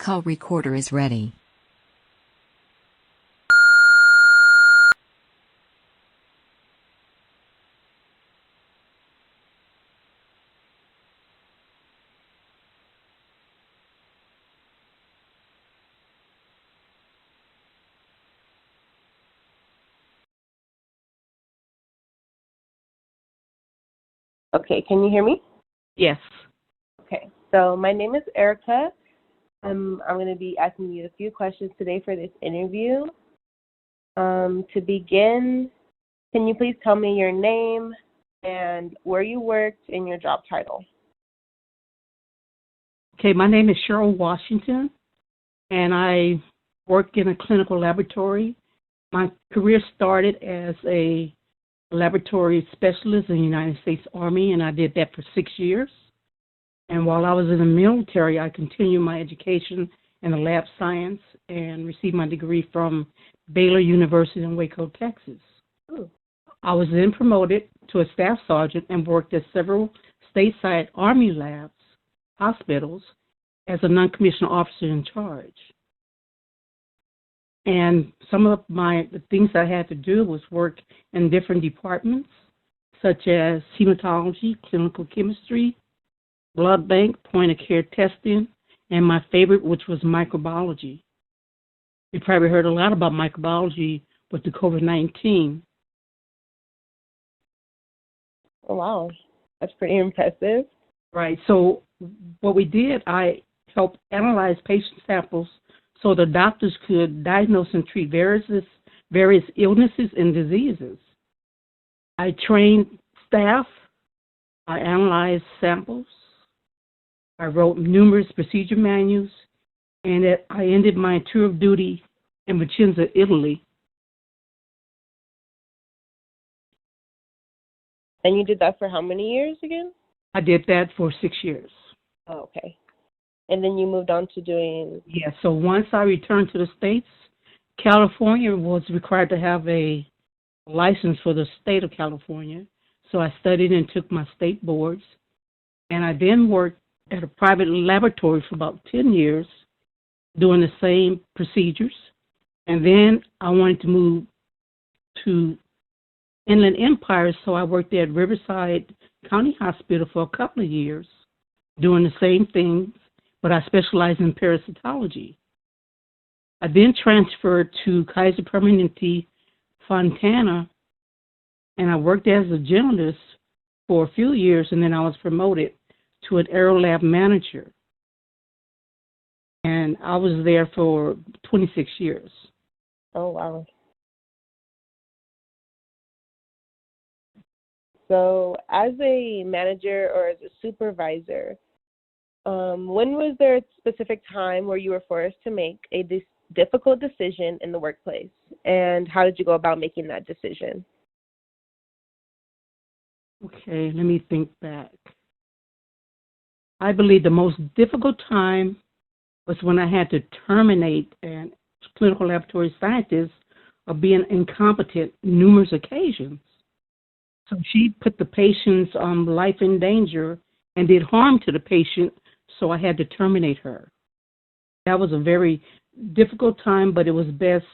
Call recorder is ready. Okay, can you hear me? Yes. Okay, so my name is Erica. I'm going to be asking you a few questions today for this interview. To begin, can you please tell me your name and where you worked and your job title? Okay, my name is Cheryl Washington, and I work in a clinical laboratory. My career started as a laboratory specialist in the United States Army, and I did that for 6 years. And while I was in the military, I continued my education in the lab science and received my degree from Baylor University in Waco, Texas. Ooh. I was then promoted to a staff sergeant and worked at several stateside Army labs, hospitals, as a non-commissioned officer in charge. And some of the things I had to do was work in different departments, such as hematology, clinical chemistry, blood bank, point-of-care testing, and my favorite, which was microbiology. You probably heard a lot about microbiology with the COVID-19. Oh, wow. That's pretty impressive. Right. So what we did, I helped analyze patient samples so the doctors could diagnose and treat various illnesses and diseases. I trained staff. I analyzed samples. I wrote numerous procedure manuals, and I ended my tour of duty in Vicenza, Italy. And you did that for how many years again? I did that for 6 years. Oh, okay. And then you moved on to doing... Yeah, so once I returned to the States, California was required to have a license for the state of California. So I studied and took my state boards. And I then worked at a private laboratory for about 10 years doing the same procedures. And then I wanted to move to Inland Empire, so I worked there at Riverside County Hospital for a couple of years doing the same things, but I specialized in parasitology. I then transferred to Kaiser Permanente Fontana, and I worked as a journalist for a few years, and then I was promoted to an Aerolab manager. And I was there for 26 years. Oh, wow. So as a manager or as a supervisor, when was there a specific time where you were forced to make a difficult decision in the workplace? And how did you go about making that decision? Okay, let me think back. I believe the most difficult time was when I had to terminate a clinical laboratory scientist of being incompetent numerous occasions. So she put the patient's life in danger and did harm to the patient, so I had to terminate her. That was a very difficult time, but it was best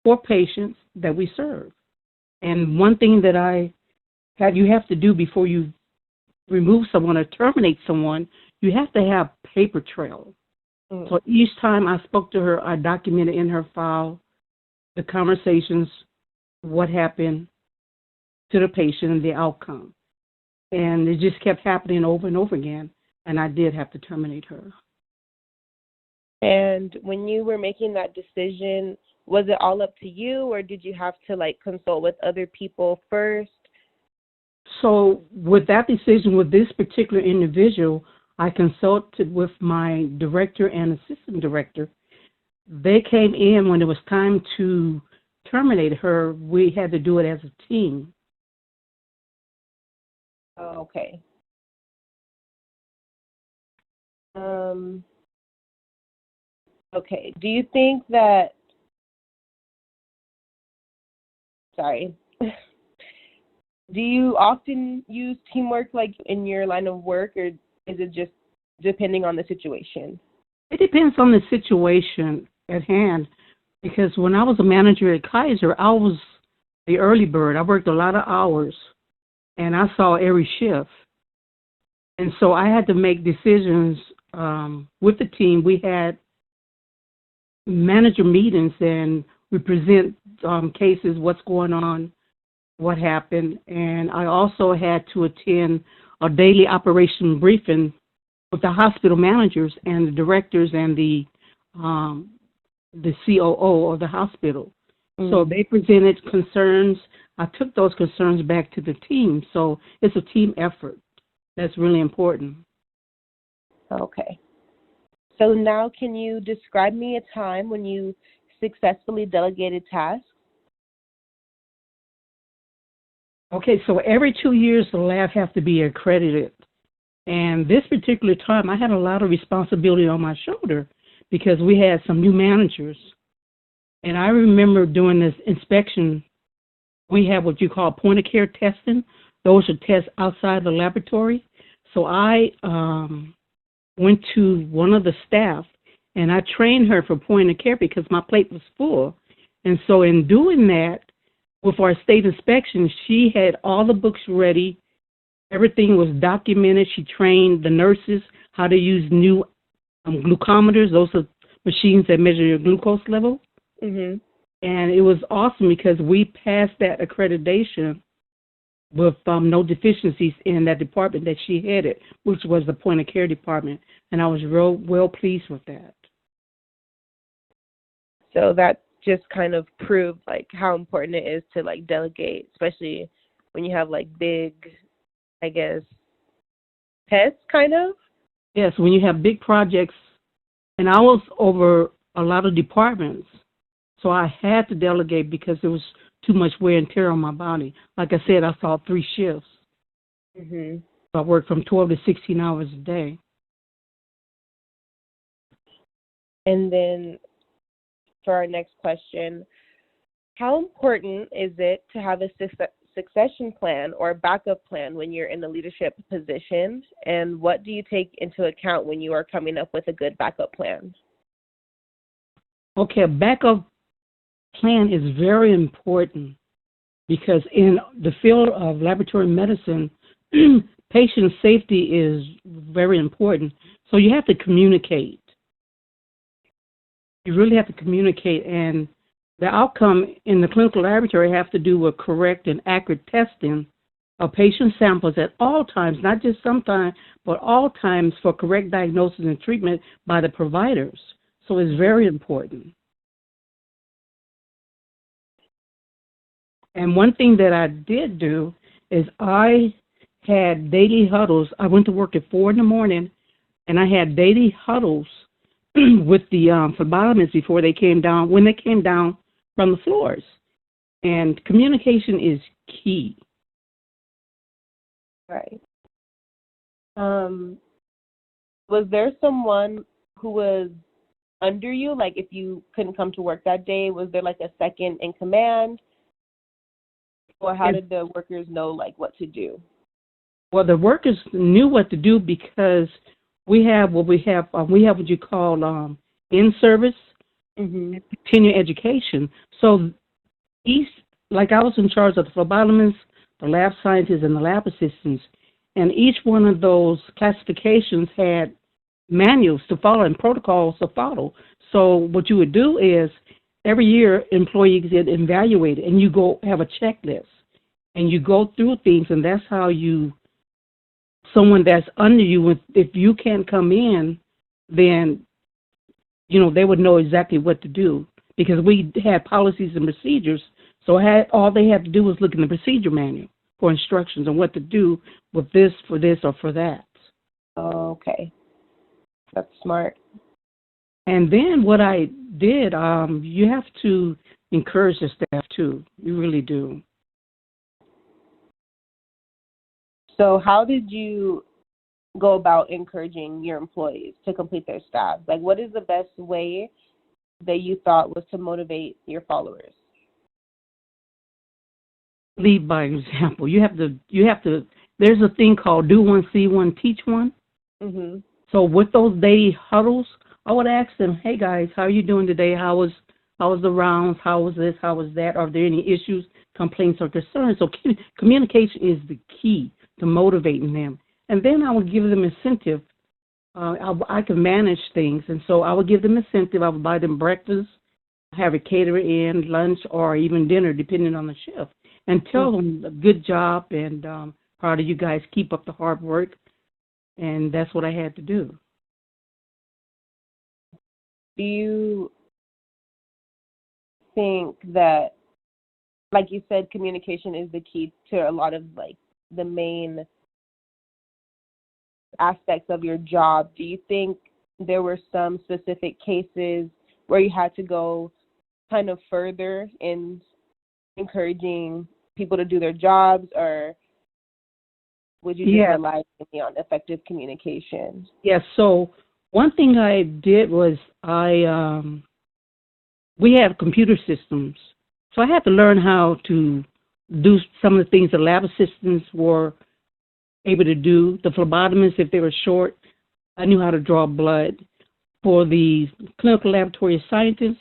for patients that we serve. And one thing that you have to do before you remove someone or terminate someone, you have to have paper trail. So each time I spoke to her, I documented in her file the conversations, what happened to the patient and the outcome. And it just kept happening over and over again, and I did have to terminate her. And when you were making that decision, was it all up to you, or did you have to consult with other people first? So with that decision with this particular individual, I consulted with my director and assistant director. They came in when it was time to terminate her. We had to do it as a team. Oh, okay. Okay. Do you think that, sorry, do you often use teamwork in your line of work, or is it just depending on the situation? It depends on the situation at hand, because when I was a manager at Kaiser, I was the early bird. I worked a lot of hours, and I saw every shift. And so I had to make decisions with the team. We had manager meetings, and we present cases, what's going on, what happened. And I also had to attend a daily operation briefing with the hospital managers and the directors and the COO of the hospital. So they presented concerns. I took those concerns back to the team. So it's a team effort. That's really important. Okay. So now can you describe me a time when you successfully delegated tasks? Okay, so every 2 years the lab has to be accredited. And this particular time I had a lot of responsibility on my shoulder because we had some new managers. And I remember doing this inspection, we have what you call point of care testing. Those are tests outside the laboratory. So I went to one of the staff and I trained her for point of care because my plate was full. And so in doing that, with our state inspection, she had all the books ready. Everything was documented. She trained the nurses how to use new glucometers. Those are machines that measure your glucose level. Mhm. And it was awesome because we passed that accreditation with no deficiencies in that department that she headed, which was the point of care department. And I was real well pleased with that. So that just kind of proved like how important it is to like delegate, especially when you have like big, I guess, tests kind of. Yes, when you have big projects, and I was over a lot of departments, so I had to delegate because there was too much wear and tear on my body. Like I said, I saw 3 shifts. Mhm. So I worked from 12 to 16 hours a day. And then for our next question, how important is it to have a succession plan or backup plan when you're in a leadership position? And what do you take into account when you are coming up with a good backup plan? Okay, a backup plan is very important because in the field of laboratory medicine, patient safety is very important. So you have to communicate. You really have to communicate, and the outcome in the clinical laboratory have to do with correct and accurate testing of patient samples at all times, not just sometimes, but all times for correct diagnosis and treatment by the providers. So it's very important. And one thing that I did do is I had daily huddles. I went to work at 4 in the morning, and I had daily huddles with the phlebotomists before they came down, when they came down from the floors. And communication is key. Right. Was there someone who was under you? Like if you couldn't come to work that day, was there like a second in command? Or how did the workers know like what to do? Well, the workers knew what to do because we have what you call in-service continuing education. So like I was in charge of the phlebotomists, the lab scientists, and the lab assistants, and each one of those classifications had manuals to follow and protocols to follow. So what you would do is every year employees get evaluated, and you go have a checklist, and you go through things, and that's how someone that's under you, if you can't come in, then they would know exactly what to do because we had policies and procedures. So all they had to do was look in the procedure manual for instructions on what to do with this, for this, or for that. Okay. That's smart. And then what I did, you have to encourage the staff too. You really do. So how did you go about encouraging your employees to complete their tasks? Like what is the best way that you thought was to motivate your followers? Lead by example. You have to, there's a thing called do one, see one, teach one. Mhm. So with those daily huddles, I would ask them, hey guys, how are you doing today? How was the rounds? How was this? How was that? Are there any issues, complaints, or concerns? So communication is the key to motivating them. And then I would give them incentive. I can manage things, and so I would give them incentive. I would buy them breakfast, have a caterer in, lunch, or even dinner, depending on the shift, and tell them good job and proud of you guys. Keep up the hard work, and that's what I had to do. Do you think that, like you said, communication is the key to a lot of like the main aspects of your job? Do you think there were some specific cases where you had to go kind of further in encouraging people to do their jobs, or would you just rely mainly on effective communication? Yes. So one thing I did was we have computer systems, so I had to learn how to do some of the things the lab assistants were able to do. The phlebotomists, if they were short, I knew how to draw blood. For the clinical laboratory scientists,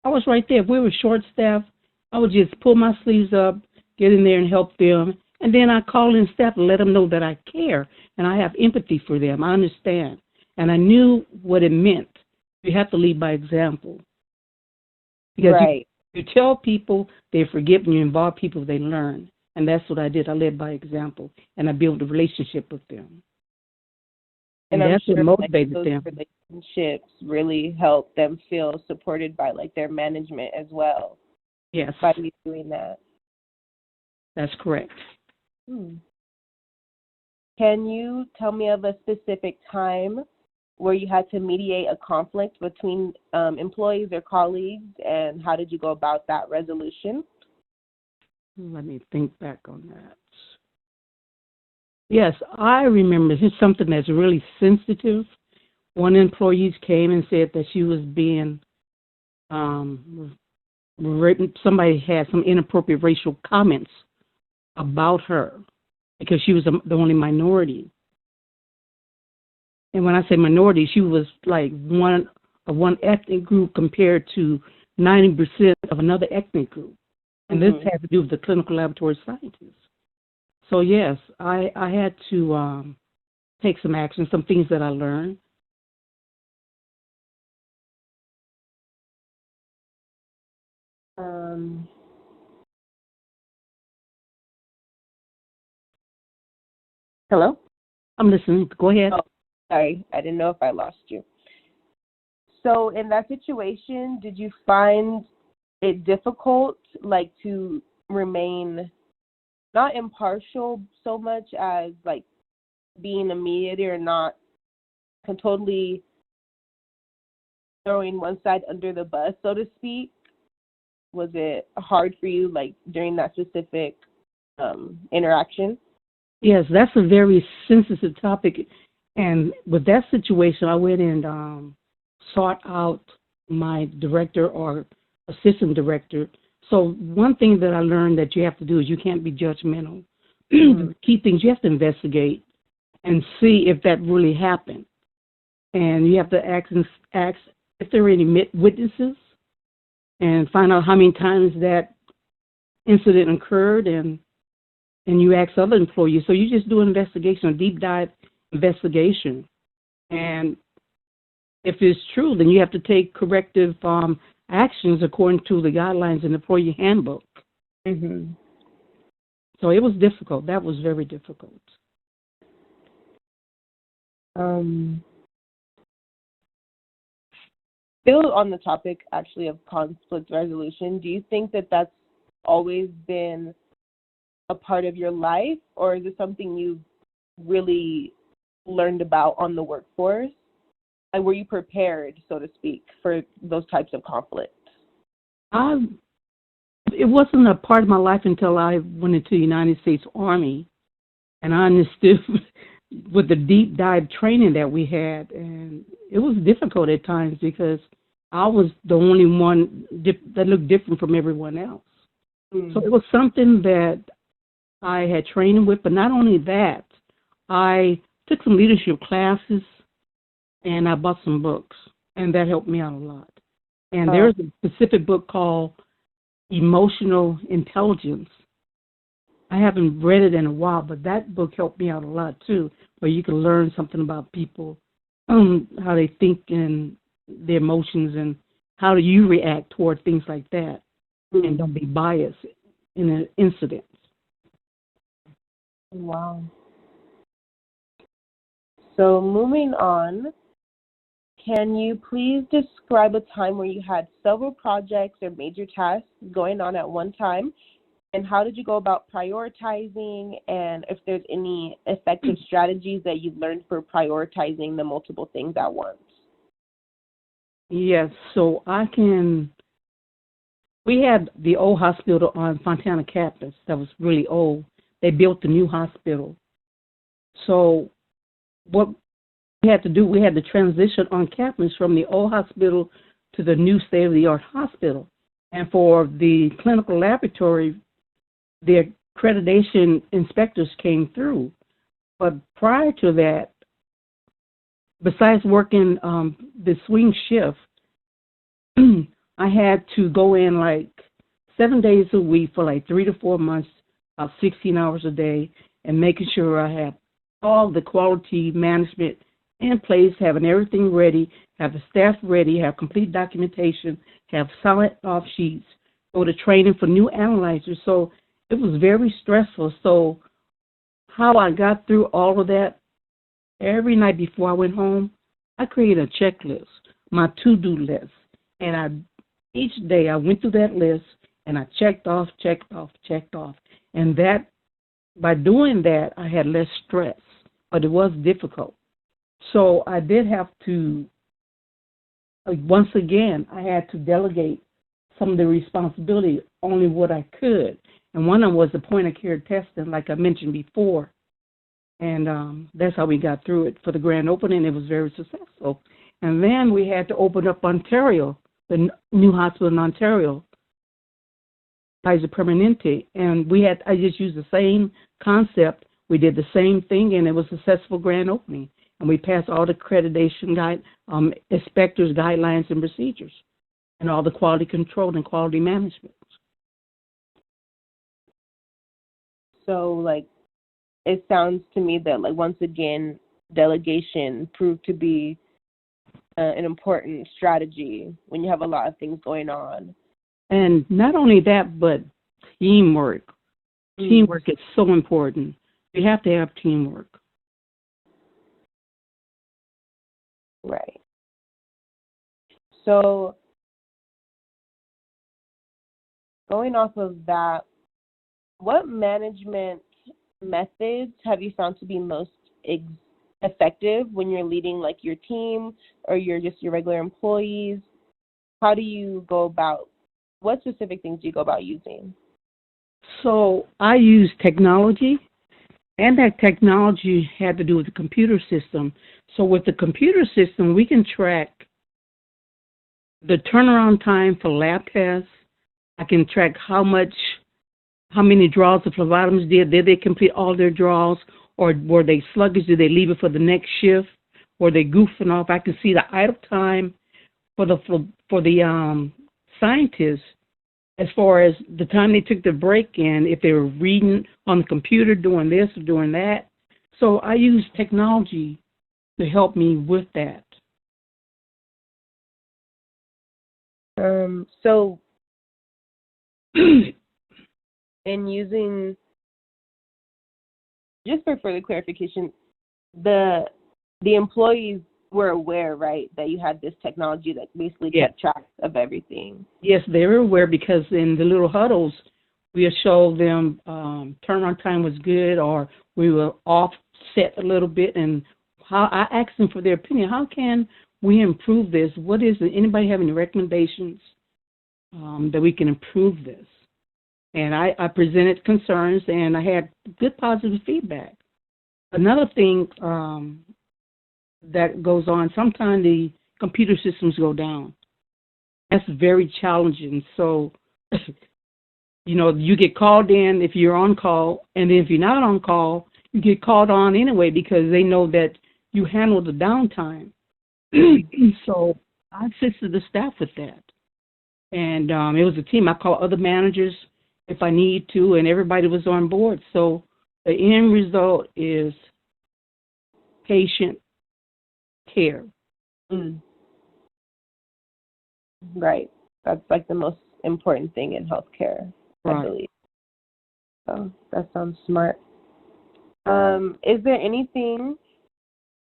I was right there. If we were short-staffed, I would just pull my sleeves up, get in there and help them, and then I call in staff and let them know that I care and I have empathy for them. I understand. And I knew what it meant. You have to lead by example. Because you tell people, they forgive, and you involve people, they learn. And that's what I did. I led by example, and I built a relationship with them. And that's what motivated them. Relationships really help them feel supported by like their management as well. Yes. By you doing that. That's correct. Can you tell me of a specific time where you had to mediate a conflict between employees or colleagues, and how did you go about that resolution? Let me think back on that. Yes, I remember. Here's something that's really sensitive. One employee came and said that she was being somebody had some inappropriate racial comments about her because she was the only minority. And when I say minority, she was like one ethnic group compared to 90% of another ethnic group. And this had to do with the clinical laboratory scientists. So yes, I had to take some action, some things that I learned. Hello? I'm listening. Go ahead. Oh, sorry, I didn't know if I lost you. So in that situation, did you find it difficult, like, to remain not impartial so much as like being a mediator and not totally throwing one side under the bus, so to speak? Was it hard for you, like, during that specific interaction? Yes, that's a very sensitive topic. And with that situation, I went and sought out my director or assistant director. So one thing that I learned that you have to do is you can't be judgmental. Key things, you have to investigate and see if that really happened. And you have to ask if there are any witnesses and find out how many times that incident occurred, and you ask other employees. So you just do an investigation, a deep dive investigation. And if it's true, then you have to take corrective actions according to the guidelines in the employee handbook. So it was difficult. That was very difficult. Still on the topic, actually, of conflict resolution, do you think that that's always been a part of your life, or is it something you've really learned about on the workforce? And were you prepared, so to speak, for those types of conflicts? It wasn't a part of my life until I went into the United States Army, and I understood with the deep dive training that we had, and it was difficult at times because I was the only one that looked different from everyone else. So it was something that I had training with, but not only that, I took some leadership classes and I bought some books. and that helped me out a lot. And there's a specific book called Emotional Intelligence. I haven't read it in a while, but that book helped me out a lot too, where you can learn something about people, how they think and their emotions, and how do you react toward things like that, and don't be biased in an incident. Wow. So moving on, can you please describe a time where you had several projects or major tasks going on at one time, and how did you go about prioritizing, and if there's any effective strategies that you've learned for prioritizing the multiple things at once? Yes, so we had the old hospital on Fontana campus that was really old. They built the new hospital. So what we had to do, we had to transition on campus from the old hospital to the new state-of-the-art hospital. And for the clinical laboratory, the accreditation inspectors came through. But prior to that, besides working the swing shift, I had to go in like 7 days a week for like 3 to 4 months, about 16 hours a day, and making sure I had all the quality management in place, having everything ready, have the staff ready, have complete documentation, have silent off sheets, go to training for new analyzers. So it was very stressful. So how I got through all of that, every night before I went home, I created a checklist, my to-do list. And each day I went through that list and I checked off. And that, by doing that, I had less stress, but it was difficult. So I did have to, once again, I had to delegate some of the responsibility, only what I could. And one of them was the point-of-care testing, like I mentioned before. And that's how we got through it. For the grand opening, it was very successful. And then we had to open up Ontario, the new hospital in Ontario, Kaiser Permanente. And I just used the same concept. We did the same thing, and it was a successful grand opening. And we passed all the accreditation inspectors' guidelines and procedures, and all the quality control and quality management. So, like, it sounds to me that, like, once again, delegation proved to be an important strategy when you have a lot of things going on. And not only that, but teamwork. Teamwork is so important. You have to have teamwork. Right. So, going off of that, what management methods have you found to be most effective when you're leading, like, your team or your regular employees? How do you go about, what specific things do you go about using? So I use technology, and that technology had to do with the computer system. So with the computer system, we can track the turnaround time for lab tests. I can track how many draws the phlebotomists did. Did they complete all their draws, or were they sluggish? Did they leave it for the next shift? Were they goofing off? I can see the idle time for the scientists, as far as the time they took the break in, if they were reading on the computer, doing this or doing that. So I use technology to help me with that. So in using, just for further clarification, the employees were aware, right, that you had this technology that basically kept track of everything? Yes, they were aware, because in the little huddles, we showed them turnaround time was good, or we were offset a little bit, and how I asked them for their opinion. How can we improve this? What is it? Anybody have any recommendations that we can improve this? And I presented concerns, and I had good positive feedback. Another thing that goes on, sometimes the computer systems go down. That's very challenging. So, you get called in if you're on call, and then if you're not on call, you get called on anyway, because they know that you handle the downtime. So I assisted the staff with that. And it was a team. I called other managers if I need to, and everybody was on board. So the end result is patient care. Mm. Right. That's like the most important thing in healthcare, I Right. believe. So that sounds smart. Is there anything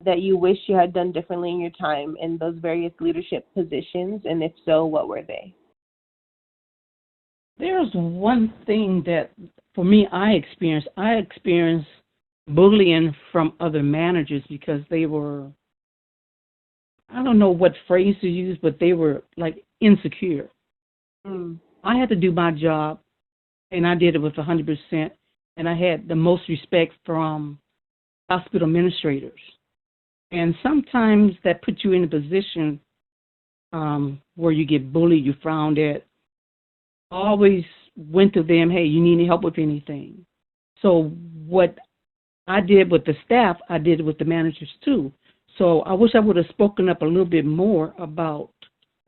that you wish you had done differently in your time in those various leadership positions? And if so, what were they? There's one thing that, for me, I experienced. I experienced bullying from other managers because they were, I don't know what phrase to use, but they were like insecure. Mm. I had to do my job, and I did it with 100%, and I had the most respect from hospital administrators. And sometimes that puts you in a position where you get bullied, you're frowned at. I always went to them, hey, you need any help with anything? So what I did with the staff, I did it with the managers too. So I wish I would have spoken up a little bit more about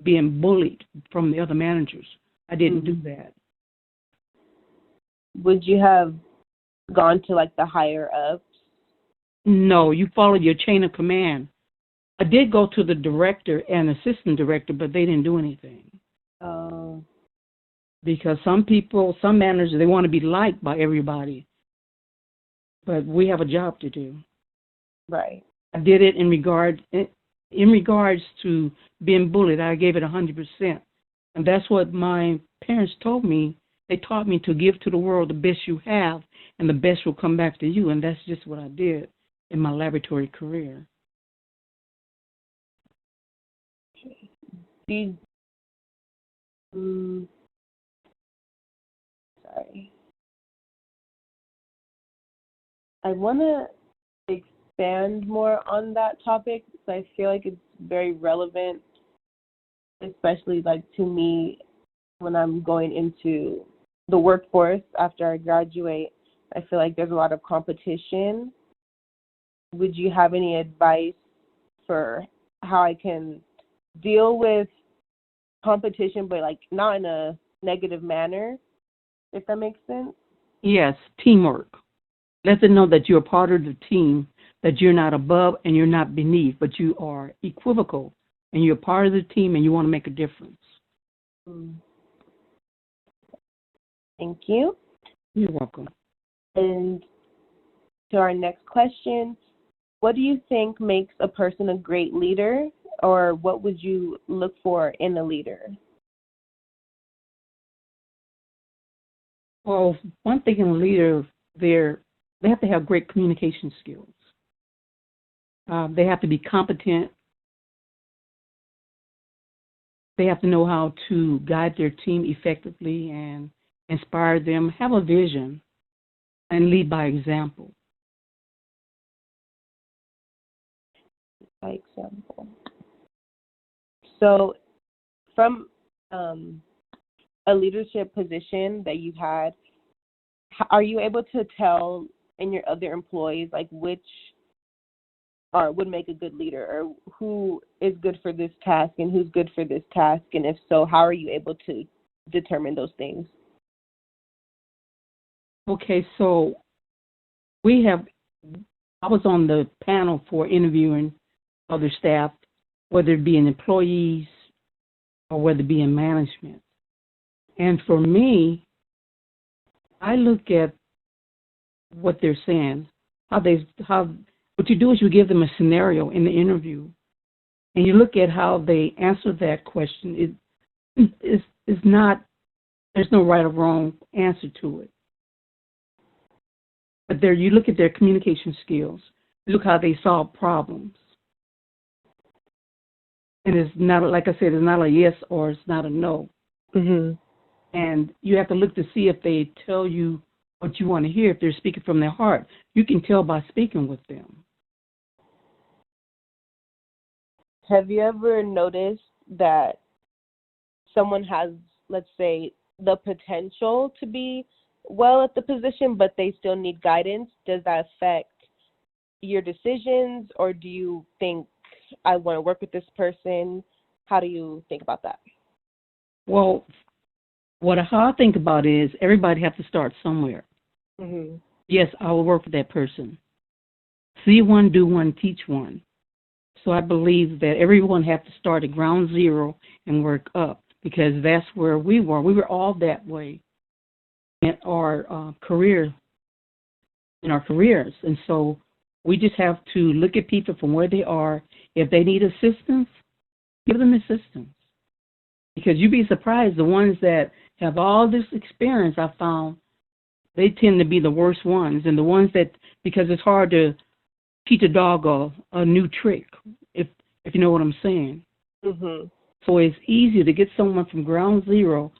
being bullied from the other managers. I didn't do that. Would you have gone to like the higher ups? No, you follow your chain of command. I did go to the director and assistant director, but they didn't do anything. Oh. Because some people, some managers, they want to be liked by everybody. But we have a job to do. Right. I did it in regards to being bullied. I gave it 100%. And that's what my parents told me. They taught me to give to the world the best you have, and the best will come back to you. And that's just what I did in my laboratory career. Sorry. I want to expand more on that topic because I feel like it's very relevant, especially like to me when I'm going into the workforce after I graduate. I feel like there's a lot of competition. Would you have any advice for how I can deal with competition, but like not in a negative manner, if that makes sense? Yes, teamwork. Let them know that you're a part of the team, that you're not above and you're not beneath, but you are equivocal, and you're part of the team and you want to make a difference. Thank you. You're welcome. And to our next question, what do you think makes a person a great leader, or what would you look for in a leader? Well, one thing in a leader, they have to have great communication skills. They have to be competent. They have to know how to guide their team effectively and inspire them, have a vision, and lead by example. By example. So from a leadership position that you've had, are you able to tell in your other employees like which would make a good leader, or who is good for this task and who's good for this task? And if so, how are you able to determine those things? Okay, so I was on the panel for interviewing other staff, whether it be in employees or whether it be in management. And for me, I look at what they're saying, what you do is you give them a scenario in the interview, and you look at how they answer that question. It's not, there's no right or wrong answer to it. But there, you look at their communication skills, look how they solve problems. And it's not, like I said, it's not a yes or it's not a no. Mm-hmm. And you have to look to see if they tell you what you want to hear, if they're speaking from their heart. You can tell by speaking with them. Have you ever noticed that someone has, let's say, the potential to be well at the position, but they still need guidance? Does that affect your decisions, or do you think, I want to work with this person how do you think about that? Well, how I think about it is everybody has to start somewhere. Mm-hmm. Yes, I will work with that person. See one, do one, teach one. So I believe that everyone has to start at ground zero and work up, because that's where we were. We were all that way in our careers. And so we just have to look at people from where they are. If they need assistance, give them assistance. Because you'd be surprised, the ones that have all this experience, I found, they tend to be the worst ones. And the ones that, because it's hard to teach a dog a new trick, if you know what I'm saying. Mm-hmm. So it's easier to get someone from ground zero,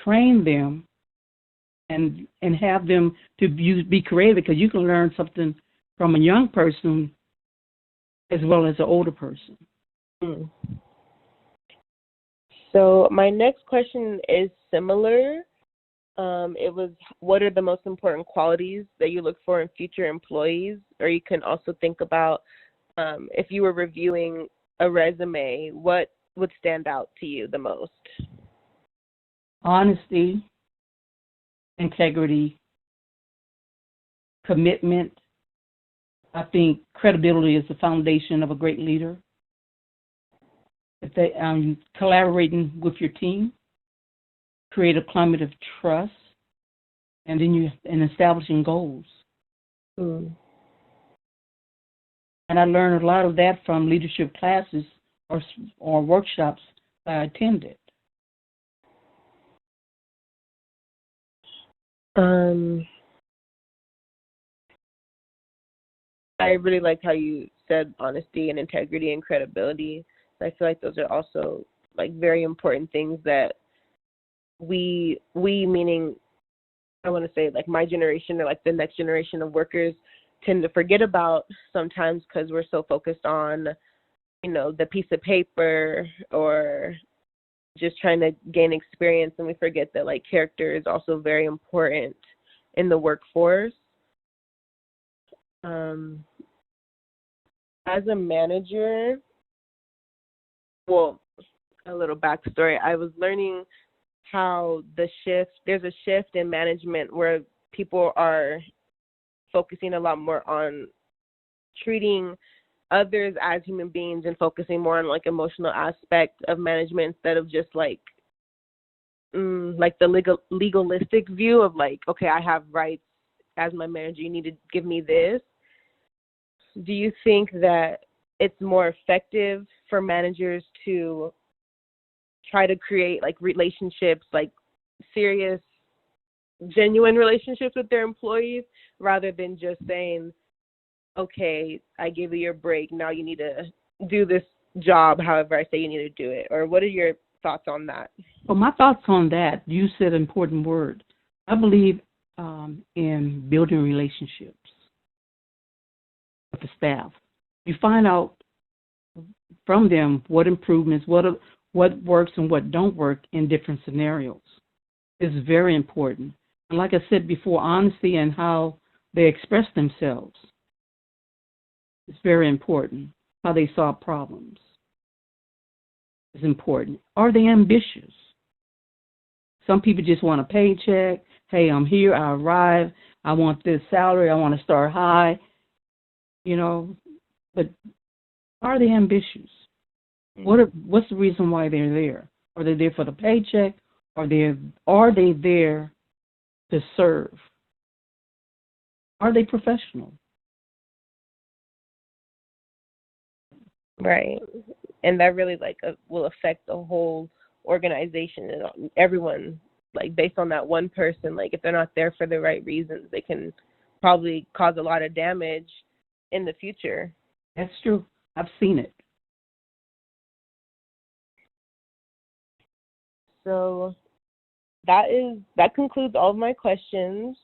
train them, and have them to be creative, because you can learn something from a young person as well as an older person. Mm. So my next question is similar. It was, what are the most important qualities that you look for in future employees? Or you can also think about, if you were reviewing a resume, what would stand out to you the most? Honesty, integrity, commitment. I think credibility is the foundation of a great leader. If they collaborating with your team, create a climate of trust, and then establishing goals. Mm. And I learned a lot of that from leadership classes or workshops I attended. I really liked how you said honesty and integrity and credibility. I feel like those are also like very important things that we meaning, I want to say like my generation or like the next generation of workers tend to forget about sometimes, because we're so focused on, the piece of paper or just trying to gain experience, and we forget that like character is also very important in the workforce. As a manager, well, a little backstory. I was learning how there's a shift in management where people are focusing a lot more on treating others as human beings and focusing more on like emotional aspect of management, instead of just like the legalistic view of like, okay, I have rights as my manager, you need to give me this. Do you think that it's more effective for managers to try to create like relationships, like serious, genuine relationships with their employees, rather than just saying, okay, I give you your break, now you need to do this job however I say you need to do it? Or what are your thoughts on that? Well, my thoughts on that, you said an important word. I believe in building relationships with the staff. You find out from them what improvements, what works and what don't work in different scenarios. It's very important. And like I said before, honesty and how they express themselves is very important. How they solve problems is important. Are they ambitious? Some people just want a paycheck. Hey, I'm here, I arrive, I want this salary, I want to start high, but are they ambitious? What's the reason why they're there? Are they there for the paycheck? Are they there to serve? Are they professional? Right. And that really will affect the whole organization and everyone, like based on that one person. Like if they're not there for the right reasons, they can probably cause a lot of damage in the future. That's true. I've seen it. So that concludes all of my questions.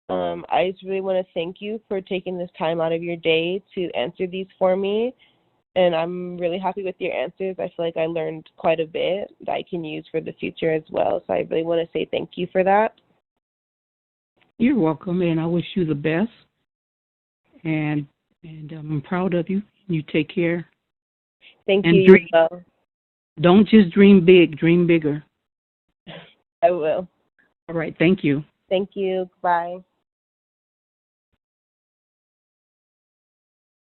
I just really want to thank you for taking this time out of your day to answer these for me. And I'm really happy with your answers. I feel like I learned quite a bit that I can use for the future as well. So I really want to say thank you for that. You're welcome, and I wish you the best. And I'm proud of you. You take care. Thank you. You as well. Don't just dream big, dream bigger. I will. All right, thank you. Thank you. Bye.